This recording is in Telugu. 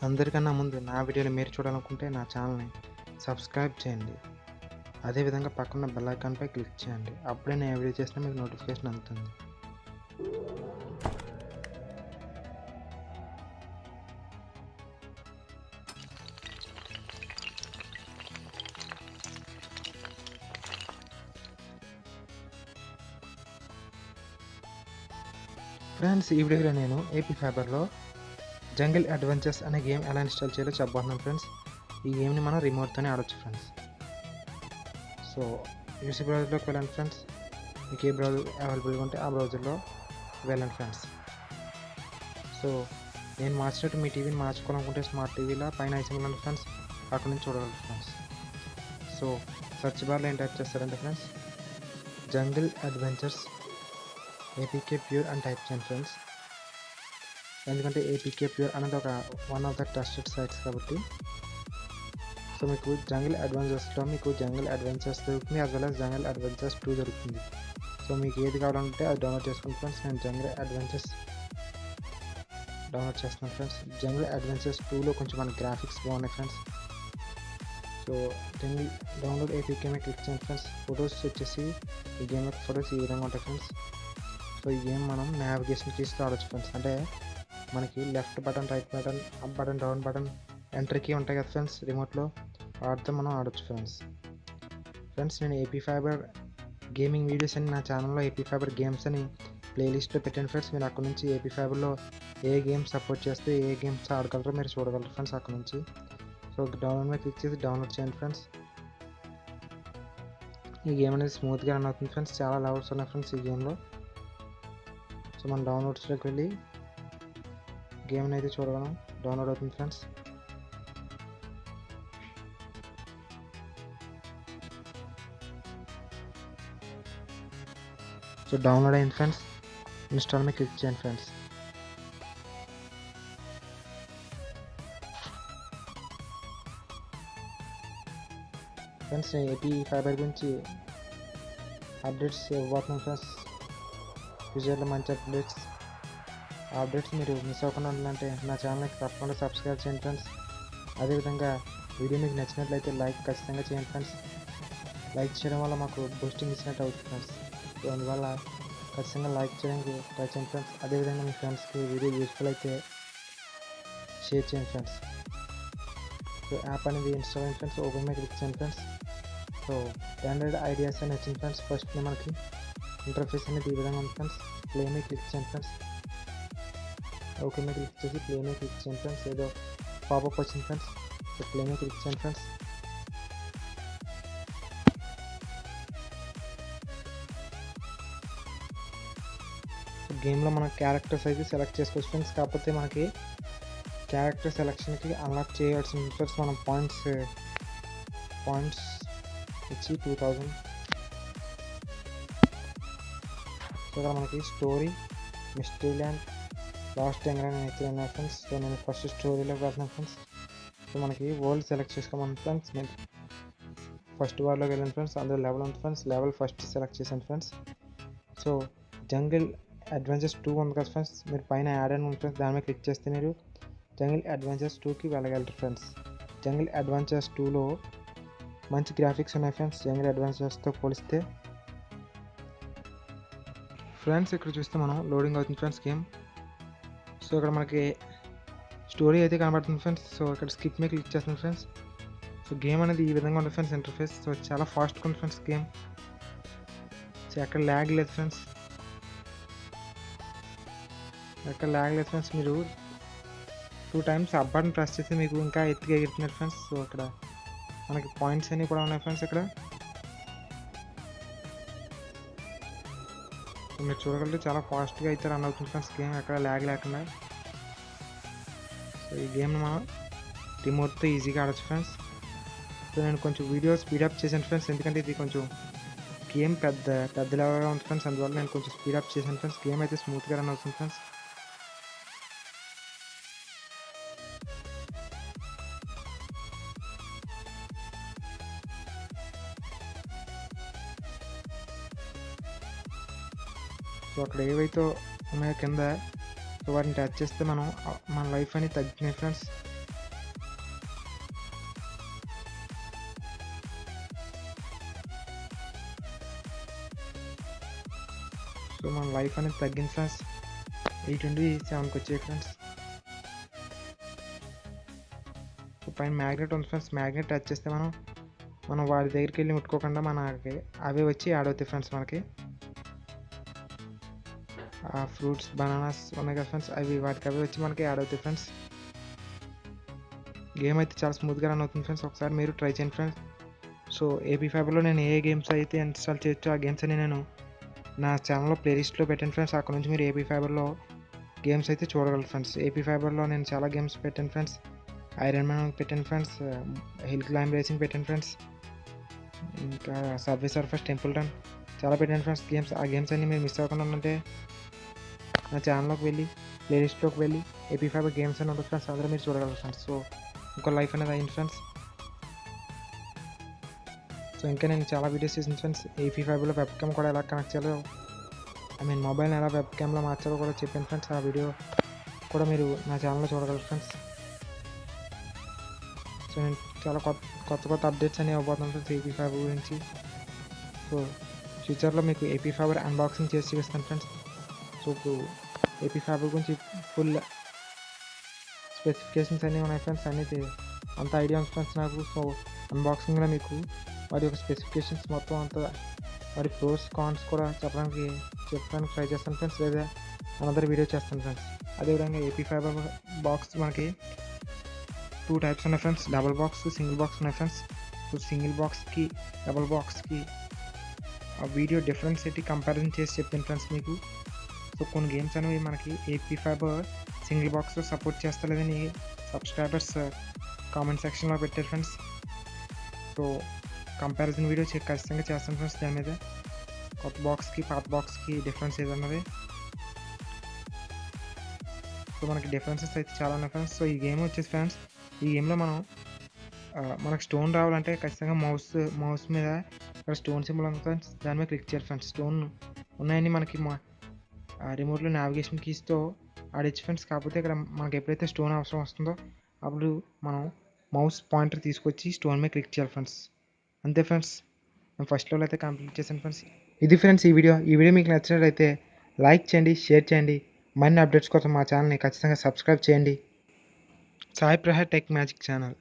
అందరికన్నా ముందు నా వీడియోలు మీరు చూడాలనుకుంటే నా ఛానల్ని సబ్స్క్రైబ్ చేయండి. అదేవిధంగా పక్కన బెల్ ఐకాన్పై క్లిక్ చేయండి. అప్పుడే నేను వీడియో చేసినా మీకు నోటిఫికేషన్ అందుతుంది. ఫ్రెండ్స్, ఈ వీడియోలో నేను ఏపీ ఫైబర్లో జంగిల్ అడ్వెంచర్స్ అనే గేమ్ ఎలా ఇన్స్టాల్ చేయాలో చెప్పబోతున్నాను ఫ్రెండ్స్. ఈ గేమ్ని మనం రిమోట్తోనే ఆడొచ్చు ఫ్రెండ్స్. సో యూసీ బ్రౌజర్లోకి వెళ్ళండి ఫ్రెండ్స్. మీకు ఏ బ్రౌజర్ అవైలబుల్గా ఉంటే ఆ బ్రౌజర్లో వెళ్ళండి ఫ్రెండ్స్. సో నేను మార్చినట్టు మీ టీవీని మార్చుకోవాలనుకుంటే స్మార్ట్ టీవీలో పైన ఐకాన్ ఉంది ఫ్రెండ్స్, అక్కడ నుంచి చూడగలరు ఫ్రెండ్స్. సో సెర్చ్ బార్లో ఏం టైప్ చేస్తారంటే friends, jungle adventures APK pure అని టైప్ చేయండి ఫ్రెండ్స్. ఎందుకంటే ఏపీకే ప్యూర్ అనేది ఒక one of the trusted sites కాబట్టి. సో మీకు జంగిల్ అడ్వెంచర్స్లో మీకు జంగిల్ అడ్వెంచర్స్ దొరుకుతుంది, as well as jungle adventures 2 దొరుకుతుంది. సో మీకు ఏది కావాలంటే అది డౌన్లోడ్ చేసుకోండి ఫ్రెండ్స్. నేను జంగిల్ అడ్వెంచర్స్ డౌన్లోడ్ చేస్తున్నాను ఫ్రెండ్స్. జంగిల్ అడ్వెంచర్స్ 2లో కొంచెం మన గ్రాఫిక్స్ బాగున్నాయి friends. So jungle download APK మీద క్లిక్ చేయండి ఫ్రెండ్స్. ఫొటోస్ వచ్చేసి ఈ గేమ్ యొక్క ఫొటోస్ ఈ విధంగా ఉంటాయి ఫ్రెండ్స్. సో ఈ గేమ్ మనం నావిగేషన్ కీస్తో ఆడొచ్చు ఫ్రెండ్స్. అంటే మనకి left button, right button, up button, down button, enter key ఉంటాయి కదా ఫ్రెండ్స్ రిమోట్లో, వాటితో మనం ఆడొచ్చు ఫ్రెండ్స్. నేను ఏపీ ఫైబర్ గేమింగ్ వీడియోస్ అని నా ఛానల్లో ఏపీ ఫైబర్ గేమ్స్ అని ప్లేలిస్ట్లో పెట్టాను ఫ్రెండ్స్. మీరు అక్కడ నుంచి ఏపీ ఫైబర్లో ఏ గేమ్స్ సపోర్ట్ చేస్తే ఏ గేమ్స్ ఆడగలరో మీరు చూడగలరు ఫ్రెండ్స్ అక్కడ నుంచి. సో డౌన్లోడ్ మీద క్లిక్ చేసి డౌన్లోడ్ చేయండి ఫ్రెండ్స్. ఈ గేమ్ అనేది స్మూత్గా రన్ అవుతుంది ఫ్రెండ్స్. చాలా లెవెల్స్ ఉన్నాయి ఫ్రెండ్స్ ఈ గేమ్లో. సో మనం డౌన్లోడ్స్లోకి వెళ్ళి గేమ్ని అయితే చూడగలం. డౌన్లోడ్ అవుతుంది ఫ్రెండ్స్. సో డౌన్లోడ్ అయింది ఫ్రెండ్స్. ఇన్స్టాల్ మీద క్లిక్ చేయండి ఫ్రెండ్స్. నేను ఏపీ ఫైబర్ గురించి అప్డేట్స్ ఇవ్వబోతున్నాను ఫ్రెండ్స్. ఫ్యూచర్లో మంచి అప్డేట్స్ మీరు మిస్ అవ్వకుండా ఉండాలంటే నా ఛానల్కి తప్పకుండా సబ్స్క్రైబ్ చేయండి ఫ్రెండ్స్. అదేవిధంగా వీడియో మీకు నచ్చినట్లయితే లైక్ ఖచ్చితంగా చేయండి ఫ్రెండ్స్. లైక్ చేయడం వల్ల మాకు బూస్టింగ్ ఇచ్చినట్టు అవుతుంది ఫ్రెండ్స్. సో అందువల్ల ఖచ్చితంగా లైక్ చేయడానికి ట్రై చేయండి ఫ్రెండ్స్. అదేవిధంగా మీ ఫ్రెండ్స్కి వీడియో యూస్ఫుల్ అయితే షేర్ చేయండి ఫ్రెండ్స్. సో యాప్ అనేది ఇన్స్టాల్ అయింది ఫ్రెండ్స్. ఓపెన్ మీద క్లిక్ చేయండి ఫ్రెండ్స్. సో స్టాండర్డ్ ఐడియాస్ అని వచ్చింది ఫ్రెండ్స్. ఫస్ట్ మనకి ఇంటర్ఫేస్ అనేది ఈ విధంగా ఉంది ఫ్రెండ్స్. ప్లే మీద క్లిక్ చేయండి ఫ్రెండ్స్. ఓకే మీద క్లిక్ చేసి ప్లే మీద క్లిక్ చేయండి ఫ్రెండ్స్. ఏదో పాపప్ వచ్చింది ఫ్రెండ్స్. సో ప్లే మీద క్లిక్ చేయండి ఫ్రెండ్స్. గేమ్లో మన క్యారెక్టర్స్ అయితే సెలెక్ట్ చేసుకోవచ్చు ఫ్రెండ్స్. కాకపోతే మనకి క్యారెక్టర్ సెలెక్షన్కి అన్లాక్ చేయవలసిన ఫ్రెండ్స్ మనం పాయింట్స్ ఇచ్చి 2000. సో ఇక్కడ మనకి స్టోరీ, మిస్టరీ ల్యాండ్, లాస్ట్ ఎంగ్రాన్ అయితే ఉన్నాయి ఫ్రెండ్స్. సో నేను ఫస్ట్ స్టోరీలోకి వెళ్తున్నాను ఫ్రెండ్స్. సో మనకి వరల్డ్ సెలెక్ట్ చేసుకోమని ఫ్రెండ్స్. నేను ఫస్ట్ వరల్డ్లోకి వెళ్ళాను ఫ్రెండ్స్. అందులో లెవెల్ ఉంది ఫ్రెండ్స్. లెవెల్ ఫస్ట్ సెలెక్ట్ చేశాను ఫ్రెండ్స్. సో జంగిల్ అడ్వెంచర్స్ 2 ఉంది కదా ఫ్రెండ్స్. మీరు పైన యాడ్ అని ఉంది ఫ్రెండ్స్. దాని మీద క్లిక్ చేస్తే మీరు జంగిల్ అడ్వెంచర్స్ 2కి వెళ్ళగలరు ఫ్రెండ్స్. జంగిల్ అడ్వెంచర్స్ 2లో మంచి గ్రాఫిక్స్ ఉన్నాయి ఫ్రెండ్స్ జంగిల్ అడ్వెంచర్స్తో పోలిస్తే. ఫ్రెండ్స్ ఇక్కడ చూస్తే మనం లోడింగ్ అవుతుంది ఫ్రెండ్స్ గేమ్. సో ఇక్కడ మనకి స్టోరీ అయితే కనబడుతుంది ఫ్రెండ్స్. సో ఇక్కడ స్కిప్ మీద క్లిక్ చేస్తుంది ఫ్రెండ్స్. సో గేమ్ అనేది ఈ విధంగా ఉంటుంది ఫ్రెండ్స్ ఇంటర్ఫేస్. సో చాలా ఫాస్ట్గా ఉంది ఫ్రెండ్స్ గేమ్. సో ఎక్కడ ల్యాగ్ లేదు ఫ్రెండ్స్. మీరు 2 టైమ్స్ అప్ బటన్ ప్రెస్ చేస్తే మీకు ఇంకా ఎత్తుగా ఎగురుతున్నారు ఫ్రెండ్స్. సో అక్కడ మనకి పాయింట్స్ అన్నీ కూడా ఉన్నాయి ఫ్రెండ్స్. ఇక్కడ మీరు చూడగలిగితే చాలా ఫాస్ట్గా అయితే రన్ అవుతుంది ఫ్రెండ్స్ గేమ్, ఎక్కడ ల్యాగ్ లేకుండా. సో ఈ గేమ్ని మనం రిమోట్తో ఈజీగా ఆడచ్చు ఫ్రెండ్స్. సో నేను కొంచెం వీడియో స్పీడప్ చేశాను ఫ్రెండ్స్. ఎందుకంటే ఇది కొంచెం గేమ్ పెద్ద లెవెల్గా ఉంది ఫ్రెండ్స్. అందువల్ల నేను కొంచెం స్పీడప్ చేశాను ఫ్రెండ్స్. గేమ్ అయితే స్మూత్గా రన్ అవుతుంది ఫ్రెండ్స్. సో అక్కడ ఏవైతే ఉన్నాయో కింద, సో వాటిని టచ్ చేస్తే మనం మన లైఫ్ అనేది తగ్గుతున్నాయి ఫ్రెండ్స్. మన లైఫ్ అనేది తగ్గింది ఫ్రెండ్స్. 8 నుండి 7కి వచ్చాయి ఫ్రెండ్స్. పైన మ్యాగ్నెట్ ఉంది ఫ్రెండ్స్. మ్యాగ్నెట్ టచ్ చేస్తే మనం వాడి దగ్గరికి వెళ్ళి ముట్టుకోకుండా మనకి అవే వచ్చి యాడ్ అవుతాయి ఫ్రెండ్స్. మనకి ఆ ఫ్రూట్స్ బనానాస్ ఉన్నాయి కదా ఫ్రెండ్స్, అవి వాటికి అవే వచ్చి మనకి యాడ్ అవుతాయి ఫ్రెండ్స్. గేమ్ అయితే చాలా స్మూత్గా రన్ అవుతుంది ఫ్రెండ్స్. ఒకసారి మీరు ట్రై చేయండి ఫ్రెండ్స్. సో ఏపీ ఫైబర్లో నేను ఏ గేమ్స్ అయితే ఇన్స్టాల్ చేయొచ్చో ఆ గేమ్స్ అని నేను నా ఛానల్లో ప్లేలిస్ట్లో పెట్టాను ఫ్రెండ్స్. అక్కడ నుంచి మీరు ఏపీ ఫైబర్లో గేమ్స్ అయితే చూడగలరు ఫ్రెండ్స్. ఏపీ ఫైబర్లో నేను చాలా గేమ్స్ పెట్టాను ఫ్రెండ్స్. ఐరన్ మ్యాన్ పెట్టాను ఫ్రెండ్స్, హిల్ క్లైంబ్ రేసింగ్ పెట్టాను ఫ్రెండ్స్, ఇంకా సబ్వే సర్ఫర్స్, టెంపుల్ రన్ చాలా పెట్టాను ఫ్రెండ్స్ గేమ్స్. ఆ గేమ్స్ అన్నీ మీరు మిస్ అవ్వకుండా ఉంటే నా ఛానల్లోకి వెళ్ళి ప్లేలిస్ట్లోకి వెళ్ళి ఏపీ ఫైబర్ గేమ్స్ అని ఉంటుంది ఫ్రెండ్స్. అందులో మీరు చూడగలరు ఫ్రెండ్స్. సో ఇంకో లైఫ్ అనేది అయింది ఫ్రెండ్స్. సో ఇంకా నేను చాలా వీడియోస్ చేసిన ఫ్రెండ్స్. ఏపీ ఫైబర్లో వెబ్ క్యామ్ కూడా ఎలా కనెక్ట్ చేయాలో, మొబైల్ని ఎలా వెబ్ క్యామ్లో మార్చాలో కూడా చెప్పాను ఫ్రెండ్స్. ఆ వీడియో కూడా మీరు నా ఛానల్లో చూడగలరు ఫ్రెండ్స్. సో నేను చాలా కొత్త అప్డేట్స్ అనేవి ఇవ్వబోతున్నాను ఫ్రెండ్స్ ఏపీ ఫైబర్ గురించి. సో ఫ్యూచర్లో మీకు ఏపీ ఫైబర్ అన్బాక్సింగ్ చేసి చూపిస్తాను ఫ్రెండ్స్. సో ఇప్పుడు ఏపీ ఫైబర్ గురించి ఫుల్ స్పెసిఫికేషన్స్ అన్నీ ఉన్నాయి ఫ్రెండ్స్. అన్నీ అంత ఐడియా ఉంది ఫ్రెండ్స్ నాకు. సో అన్బాక్సింగ్లో మీకు వాటి యొక్క స్పెసిఫికేషన్స్ మొత్తం అంతా, వాటి ప్రోస్ కాన్స్ కూడా చెప్పడానికి ట్రై చేస్తాను ఫ్రెండ్స్. లేదా అనదర్ వీడియో చేస్తాను ఫ్రెండ్స్. అదేవిధంగా ఏపీ ఫైబర్ బాక్స్ మనకి 2 టైప్స్ ఉన్నాయి friends. Double box, single box ఉన్నాయి ఫ్రెండ్స్. సో సింగిల్ బాక్స్కి డబుల్ బాక్స్కి ఆ వీడియో డిఫరెన్స్ ఏంటి కంపారిజన్ చేసి చెప్పాను ఫ్రెండ్స్ మీకు. సో కొన్ని గేమ్స్ అనేవి మనకి ఏపీ ఫైబర్ సింగిల్ బాక్స్లో సపోర్ట్ చేస్తలేదని సబ్స్క్రైబర్స్ కామెంట్ సెక్షన్లో పెట్టారు ఫ్రెండ్స్. సో కంపారిజన్ వీడియో ఖచ్చితంగా చేస్తాను ఫ్రెండ్స్. దాని మీద కొత్త బాక్స్కి పాత బాక్స్కి డిఫరెన్స్ ఏదన్నది. సో మనకి డిఫరెన్సెస్ అయితే చాలా ఉన్నాయి ఫ్రెండ్స్. సో ఈ గేమ్ వచ్చేసి ఫ్రెండ్స్, ఈ గేమ్లో మనకు స్టోన్ రావాలంటే ఖచ్చితంగా మౌస్ మీద ఇక్కడ స్టోన్ సింబల్ ఉంది ఫ్రెండ్స్, దాని మీద క్లిక్ చేయాలి ఫ్రెండ్స్. స్టోన్ ఉన్నాయని మనకి రిమోట్లో నావిగేషన్ కీస్తో ఆడచ్చు ఫ్రెండ్స్. కాకపోతే ఇక్కడ మనకి ఎప్పుడైతే స్టోన్ అవసరం వస్తుందో అప్పుడు మనం మౌస్ పాయింటర్ తీసుకొచ్చి స్టోన్ మీద క్లిక్ చేయాలి ఫ్రెండ్స్. అంతే ఫ్రెండ్స్, నేను ఫస్ట్ లెవెల్ అయితే కంప్లీట్ చేశాను ఫ్రెండ్స్. ఇది ఫ్రెండ్స్ ఈ వీడియో మీకు నచ్చినట్లయితే లైక్ చేయండి, షేర్ చేయండి. మరిన్ని అప్డేట్స్ కోసం మా ఛానల్ని ఖచ్చితంగా సబ్స్క్రైబ్ చేయండి. Sai Prasad tech magic channel.